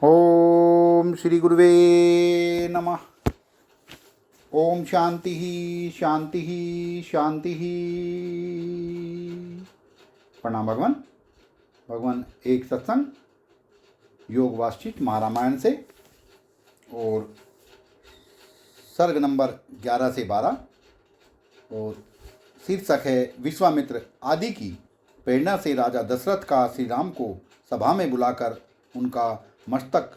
ओम श्री गुरुवे नमः। ओम शांति ही शांति ही शांति ही। प्रणाम भगवान। भगवान एक सत्संग योग वासिष्ठ महारामायण से और सर्ग नंबर 11 से 12 और शीर्षक है विश्वामित्र आदि की प्रेरणा से राजा दशरथ का श्री राम को सभा में बुलाकर उनका मस्तक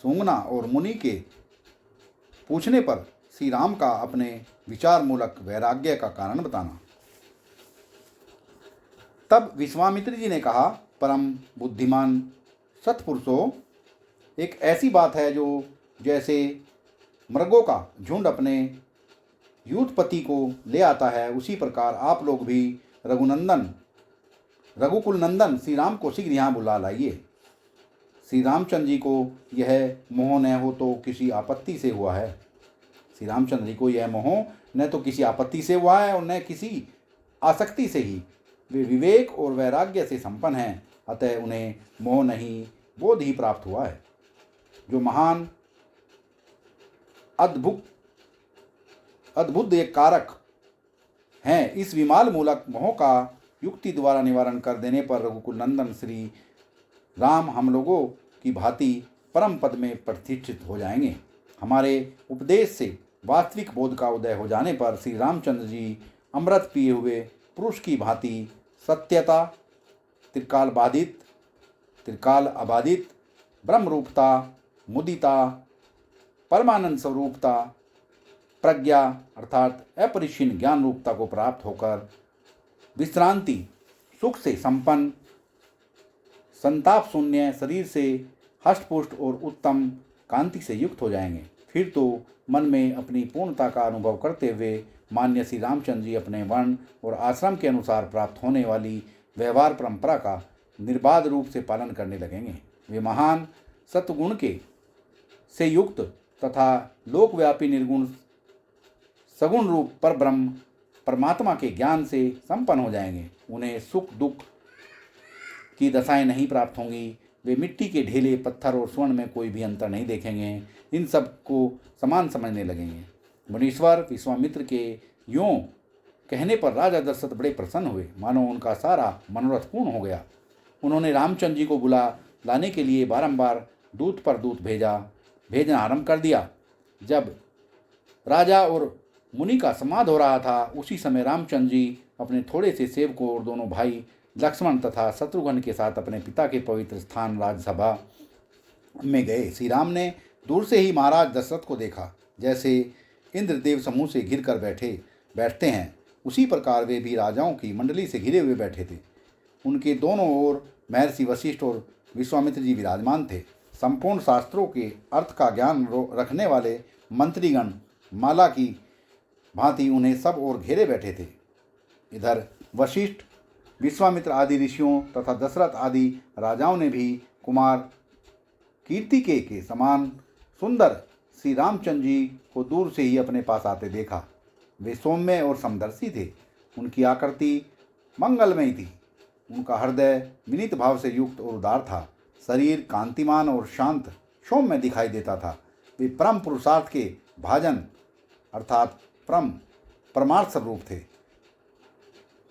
सूंघना और मुनि के पूछने पर श्री राम का अपने विचार मूलक वैराग्य का कारण बताना। तब विश्वामित्र जी ने कहा, परम बुद्धिमान सत्पुरुषों, एक ऐसी बात है जो जैसे मृगों का झुंड अपने युद्धपति को ले आता है, उसी प्रकार आप लोग भी रघुकुल नंदन श्री राम को शीघ्र यहाँ बुला लाइए। श्री रामचंद्र जी को यह मोह न हो तो किसी आपत्ति से हुआ है। श्री रामचंद्र जी को यह मोह न तो किसी आपत्ति से हुआ है और न किसी आसक्ति से ही। वे विवेक और वैराग्य से संपन्न हैं, अतः उन्हें मोह नहीं बोध ही प्राप्त हुआ है। जो महान अद्भुत एक कारक हैं, इस विमाल मूलक मोह का युक्ति द्वारा निवारण कर देने पर रघुकुल नंदन श्री राम हम लोगों की भांति परम पद में प्रतिष्ठित हो जाएंगे। हमारे उपदेश से वास्तविक बोध का उदय हो जाने पर श्री रामचंद्र जी अमृत पिए हुए पुरुष की भांति सत्यता, त्रिकाल अबाधित ब्रह्म रूपता, मुदिता, परमानंद स्वरूपता, प्रज्ञा अर्थात अपरिछिन्न ज्ञान रूपता को प्राप्त होकर विश्रांति सुख से संपन्न, संताप शून्य शरीर से हष्टपुष्ट और उत्तम कांति से युक्त हो जाएंगे। फिर तो मन में अपनी पूर्णता का अनुभव करते हुए मान्य श्री रामचंद्र जी अपने वर्ण और आश्रम के अनुसार प्राप्त होने वाली व्यवहार परंपरा का निर्बाध रूप से पालन करने लगेंगे। वे महान सत्गुण के से युक्त तथा लोकव्यापी निर्गुण सगुण रूप पर ब्रह्म परमात्मा के ज्ञान से संपन्न हो जाएंगे। उन्हें सुख दुख की दशाएं नहीं प्राप्त होंगी। वे मिट्टी के ढेले, पत्थर और स्वर्ण में कोई भी अंतर नहीं देखेंगे। इन सब को समान समझने लगेंगे। मुनीश्वर विश्वामित्र के यूं कहने पर राजा दशरथ बड़े प्रसन्न हुए, मानो उनका सारा मनोरथ पूर्ण हो गया। उन्होंने रामचंद्र जी को बुला लाने के लिए बारंबार दूत पर दूत भेजना आरंभ कर दिया। जब राजा और मुनि का संवाद हो रहा था, उसी समय रामचंद्र जी अपने थोड़े से सेवकों और दोनों भाई लक्ष्मण तथा शत्रुघ्न के साथ अपने पिता के पवित्र स्थान राज्यसभा में गए। श्री राम ने दूर से ही महाराज दशरथ को देखा। जैसे इंद्रदेव समूह से घिर कर बैठते हैं, उसी प्रकार वे भी राजाओं की मंडली से घिरे हुए बैठे थे। उनके दोनों ओर महर्षि वशिष्ठ और विश्वामित्र जी विराजमान थे। संपूर्ण शास्त्रों के अर्थ का ज्ञान रखने वाले मंत्रीगण माला की भांति उन्हें सब ओर घेरे बैठे थे। इधर वशिष्ठ, विश्वामित्र आदि ऋषियों तथा दशरथ आदि राजाओं ने भी कुमार कीर्तिकेय के समान सुंदर श्री रामचंद्र जी को दूर से ही अपने पास आते देखा। वे सौम्य और समदर्शी थे। उनकी आकृति मंगलमयी थी। उनका हृदय विनीत भाव से युक्त और उदार था। शरीर कांतिमान और शांत सौम्य दिखाई देता था। वे परम पुरुषार्थ के भाजन अर्थात परमार्थ स्वरूप थे।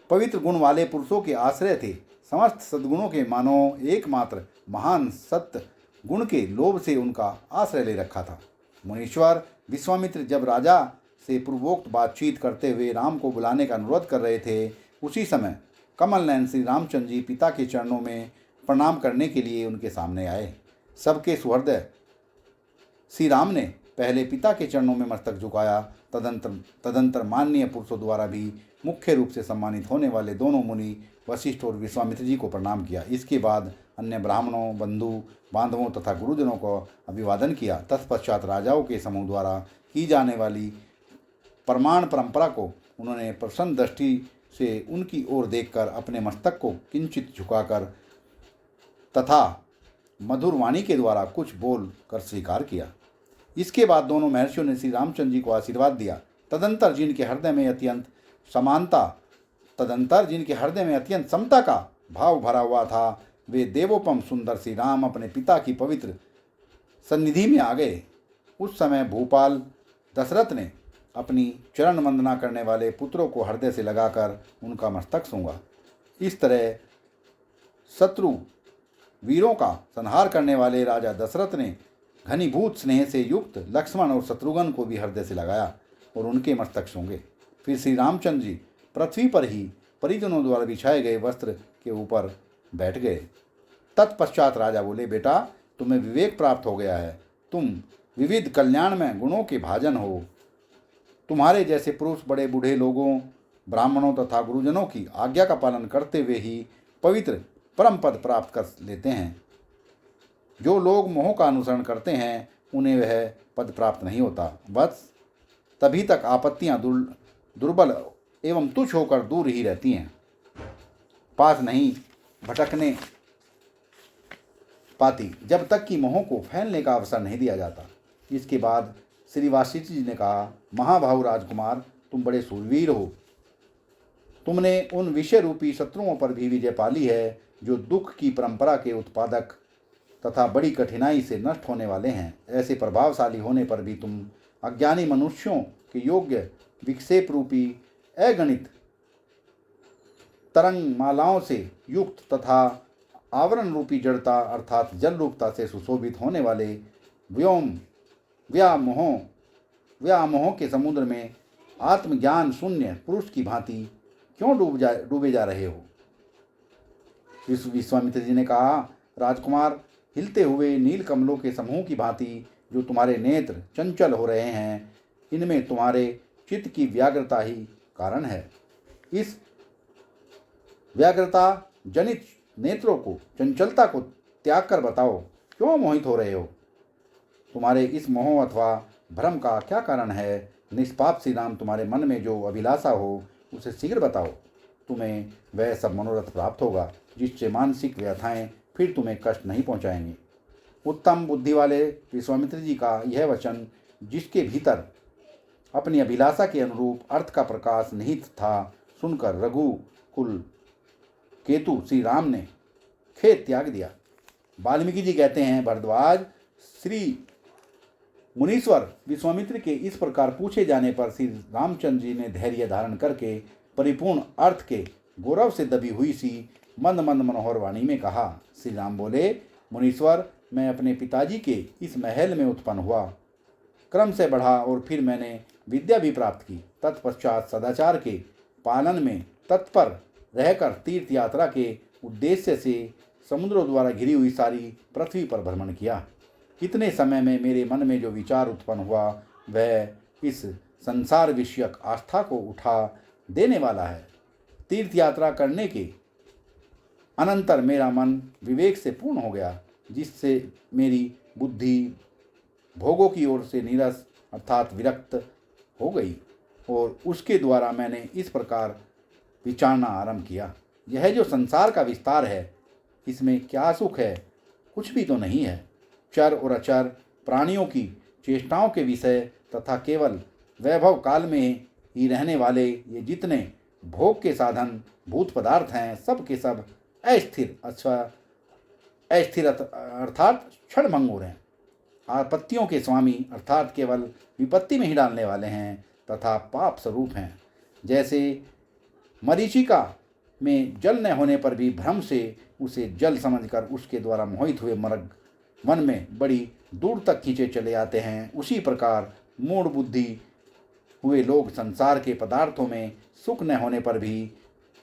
पवित्र गुण वाले पुरुषों के आश्रय थे। समस्त सद्गुणों के मानो एकमात्र महान सत्य गुण के लोभ से उनका आश्रय ले रखा था। मुनीश्वर विश्वामित्र जब राजा से पूर्वोक्त बातचीत करते हुए राम को बुलाने का अनुरोध कर रहे थे, उसी समय कमल नयन श्री रामचंद्र जी पिता के चरणों में प्रणाम करने के लिए उनके सामने आए। सबके सुहृदय श्री राम ने पहले पिता के चरणों में मस्तक झुकाया। तदंतर माननीय पुरुषों द्वारा भी मुख्य रूप से सम्मानित होने वाले दोनों मुनि वशिष्ठ और विश्वामित्र जी को प्रणाम किया। इसके बाद अन्य ब्राह्मणों, बंधु बांधवों तथा गुरुजनों को अभिवादन किया। तत्पश्चात राजाओं के समूह द्वारा की जाने वाली प्रमाण परंपरा को उन्होंने प्रसन्न दृष्टि से उनकी ओर देखकर अपने मस्तक को किंचित झुकाकर तथा मधुर वाणी के द्वारा कुछ बोल कर स्वीकार किया। इसके बाद दोनों महर्षियों ने श्री रामचंद्र जी को आशीर्वाद दिया। तदंतर जिनके हृदय में अत्यंत समता का भाव भरा हुआ था, वे देवोपम सुंदर श्री राम अपने पिता की पवित्र सन्निधि में आ गए। उस समय भूपाल दशरथ ने अपनी चरण वंदना करने वाले पुत्रों को हृदय से लगाकर उनका मस्तक सूंघा। इस तरह शत्रु वीरों का संहार करने वाले राजा दशरथ ने घनीभूत स्नेह से युक्त लक्ष्मण और शत्रुघ्न को भी हृदय से लगाया और उनके मस्तक सूंघे। फिर श्री रामचंद्र जी पृथ्वी पर ही परिजनों द्वारा बिछाए गए वस्त्र के ऊपर बैठ गए। तत्पश्चात राजा बोले, बेटा, तुम्हें विवेक प्राप्त हो गया है। तुम विविध कल्याण में गुणों के भाजन हो। तुम्हारे जैसे पुरुष बड़े बूढ़े लोगों, ब्राह्मणों तथा गुरुजनों की आज्ञा का पालन करते हुए ही पवित्र परम पद प्राप्त कर लेते हैं। जो लोग मोह का अनुसरण करते हैं उन्हें वह पद प्राप्त नहीं होता। बस तभी तक आपत्तियां दुर्बल एवं तुच्छ होकर दूर ही रहती हैं, पास नहीं भटकने पाती, जब तक कि मोह को फैलने का अवसर नहीं दिया जाता। इसके बाद श्री वासिष्ठ जी ने कहा, महाभाव राजकुमार, तुम बड़े सूरवीर हो। तुमने उन विषय रूपी शत्रुओं पर भी विजय पाली है जो दुख की परंपरा के उत्पादक तथा बड़ी कठिनाई से नष्ट होने वाले हैं। ऐसे प्रभावशाली होने पर भी तुम अज्ञानी मनुष्यों के योग्य विक्षेप रूपी अगणित तरंग मालाओं से युक्त तथा आवरण रूपी जड़ता अर्थात जल रूपता से सुशोभित होने वाले व्यामोह के समुद्र में आत्मज्ञान शून्य पुरुष की भांति क्यों डूबे जा रहे हो। विश्वामित्र जी ने कहा, राजकुमार, हिलते हुए नील कमलों के समूह की भांति जो तुम्हारे नेत्र चंचल हो रहे हैं, इनमें तुम्हारे चित्त की व्याग्रता ही कारण है। इस व्याग्रता जनित नेत्रों को, चंचलता को त्याग कर बताओ, क्यों मोहित हो रहे हो। तुम्हारे इस मोह अथवा भ्रम का क्या कारण है। निष्पाप श्री राम तुम्हारे मन में जो अभिलाषा हो उसे शीघ्र बताओ। तुम्हें वह सब मनोरथ प्राप्त होगा जिससे मानसिक व्यथाएं फिर तुम्हें कष्ट नहीं पहुंचाएंगे। उत्तम बुद्धि वाले विश्वामित्र जी का यह वचन, जिसके भीतर अपनी अभिलाषा के अनुरूप अर्थ का प्रकाश निहित था, सुनकर रघुकुल केतु श्री राम ने खेत त्याग दिया। वाल्मीकि जी कहते हैं, भरद्वाज, श्री मुनीश्वर विश्वामित्र के इस प्रकार पूछे जाने पर श्री रामचंद्र जी ने धैर्य धारण करके परिपूर्ण अर्थ के गौरव से दबी हुई सी मंद मंद मनोहर वाणी में कहा। श्री राम बोले, मुनीश्वर, मैं अपने पिताजी के इस महल में उत्पन्न हुआ, क्रम से बढ़ा और फिर मैंने विद्या भी प्राप्त की। तत्पश्चात सदाचार के पालन में तत्पर रहकर तीर्थ यात्रा के उद्देश्य से समुद्रों द्वारा घिरी हुई सारी पृथ्वी पर भ्रमण किया। इतने समय में मेरे मन में जो विचार उत्पन्न हुआ वह इस संसार विषयक आस्था को उठा देने वाला है। तीर्थ यात्रा करने के अनंतर मेरा मन विवेक से पूर्ण हो गया, जिससे मेरी बुद्धि भोगों की ओर से नीरस अर्थात विरक्त हो गई और उसके द्वारा मैंने इस प्रकार विचारना आरंभ किया, यह जो संसार का विस्तार है, इसमें क्या सुख है, कुछ भी तो नहीं है। चर और अचर प्राणियों की चेष्टाओं के विषय तथा केवल वैभव काल में ही रहने वाले ये जितने भोग के साधन भूत पदार्थ हैं, सब के सब अस्थिर अर्थात क्षणभंगुर हैं, आपत्तियों के स्वामी अर्थात केवल विपत्ति में ही डालने वाले हैं तथा पाप स्वरूप हैं। जैसे मरीचिका में जल न होने पर भी भ्रम से उसे जल समझकर उसके द्वारा मोहित हुए मर्ग मन में बड़ी दूर तक खींचे चले आते हैं, उसी प्रकार मूढ़ बुद्धि हुए लोग संसार के पदार्थों में सुख न होने पर भी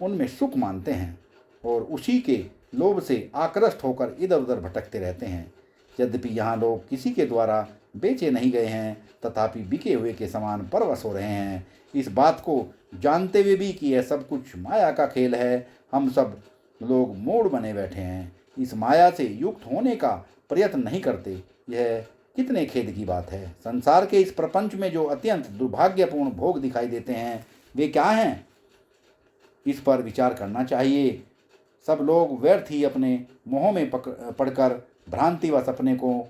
उनमें सुख मानते हैं और उसी के लोभ से आकृष्ट होकर इधर उधर भटकते रहते हैं। यद्यपि यहाँ लोग किसी के द्वारा बेचे नहीं गए हैं, तथापि बिके हुए के समान परवश हो रहे हैं। इस बात को जानते हुए भी कि यह सब कुछ माया का खेल है, हम सब लोग मूढ़ बने बैठे हैं, इस माया से युक्त होने का प्रयत्न नहीं करते। यह कितने खेद की बात है। संसार के इस प्रपंच में जो अत्यंत दुर्भाग्यपूर्ण भोग दिखाई देते हैं वे क्या हैं, इस पर विचार करना चाहिए। सब लोग व्यर्थ ही अपने मोह में पड़कर भ्रांतिवश अपने को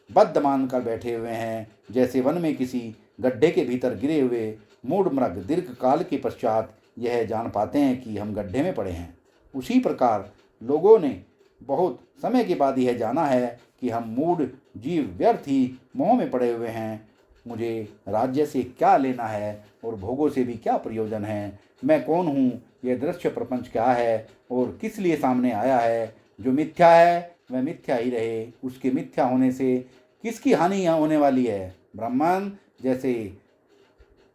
बद्ध मानकर बैठे हुए हैं। जैसे वन में किसी गड्ढे के भीतर गिरे हुए मूढ़ मृग दीर्घ काल के पश्चात यह जान पाते हैं कि हम गड्ढे में पड़े हैं, उसी प्रकार लोगों ने बहुत समय के बाद यह जाना है कि हम मूढ़ जीव व्यर्थ ही मोह में पड़े हुए हैं। मुझे राज्य से क्या लेना है और भोगों से भी क्या प्रयोजन है? मैं कौन हूँ? यह दृश्य प्रपंच क्या है और किस लिए सामने आया है? जो मिथ्या है वह मिथ्या ही रहे। उसके मिथ्या होने से किसकी हानि होने वाली है? ब्राह्मण जैसे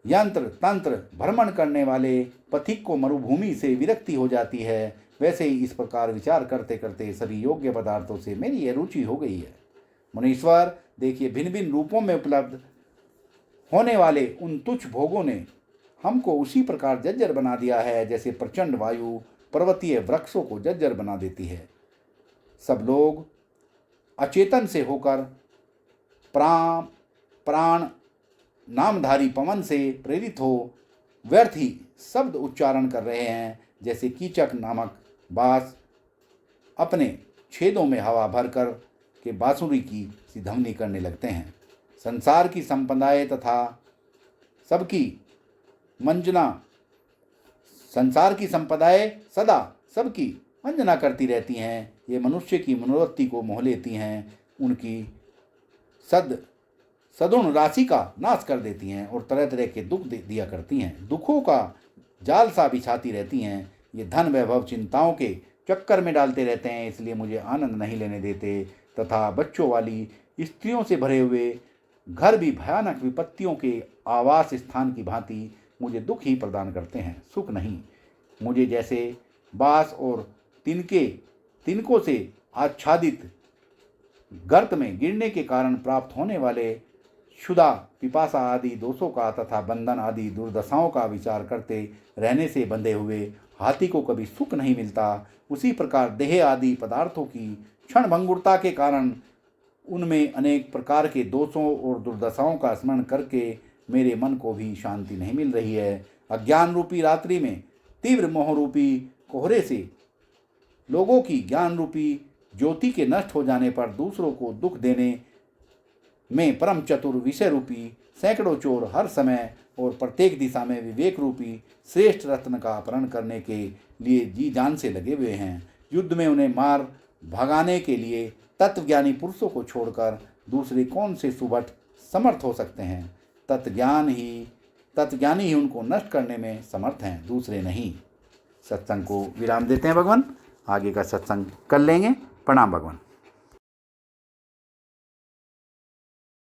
यंत्र तंत्र भ्रमण करने वाले पथिक को मरुभूमि से विरक्ति हो जाती है, वैसे ही इस प्रकार विचार करते करते सभी योग्य पदार्थों से मेरी यह रुचि हो गई है। मुनीश्वर देखिए, भिन्न भिन्न रूपों में उपलब्ध होने वाले उन तुच्छ भोगों ने हमको उसी प्रकार जर्जर बना दिया है जैसे प्रचंड वायु पर्वतीय वृक्षों को जर्जर बना देती है। सब लोग अचेतन से होकर प्राण नामधारी पवन से प्रेरित हो व्यर्थ ही शब्द उच्चारण कर रहे हैं, जैसे कीचक नामक बास अपने छेदों में हवा भरकर के बांसुरी की सी ध्वनि करने लगते हैं। संसार की संपदाएं तथा सबकी मंजना संसार की संपदाएं सदा सबकी वंदना करती रहती हैं। ये मनुष्य की मनोवृत्ति को मोह लेती हैं, उनकी सदुण राशि का नाश कर देती हैं और तरह तरह के दुख दिया करती हैं। दुखों का जाल सा बिछाती रहती हैं। ये धन वैभव चिंताओं के चक्कर में डालते रहते हैं, इसलिए मुझे आनंद नहीं लेने देते तथा बच्चों वाली स्त्रियों से भरे हुए घर भी भयानक विपत्तियों के आवास स्थान की भांति मुझे दुख ही प्रदान करते हैं, सुख नहीं। मुझे जैसे बांस और तिनकों से आच्छादित गर्त में गिरने के कारण प्राप्त होने वाले क्षुधा पिपासा आदि दोषों का तथा बंधन आदि दुर्दशाओं का विचार करते रहने से बंधे हुए हाथी को कभी सुख नहीं मिलता, उसी प्रकार देह आदि पदार्थों की क्षणभंगुरता के कारण उनमें अनेक प्रकार के दोषों और दुर्दशाओं का स्मरण करके मेरे मन को भी शांति नहीं मिल रही है। अज्ञान रूपी रात्रि में तीव्र मोह रूपी कोहरे से लोगों की ज्ञान रूपी ज्योति के नष्ट हो जाने पर दूसरों को दुख देने में परम चतुर विषय रूपी सैकड़ों चोर हर समय और प्रत्येक दिशा में विवेक रूपी श्रेष्ठ रत्न का अपहरण करने के लिए जी जान से लगे हुए हैं। युद्ध में उन्हें मार भगाने के लिए तत्वज्ञानी पुरुषों को छोड़कर दूसरे कौन से सुबट समर्थ हो सकते हैं? तत्वज्ञानी ही उनको नष्ट करने में समर्थ हैं, दूसरे नहीं। सत्संग को विराम देते हैं भगवान, आगे का सत्संग कर लेंगे। प्रणाम भगवान।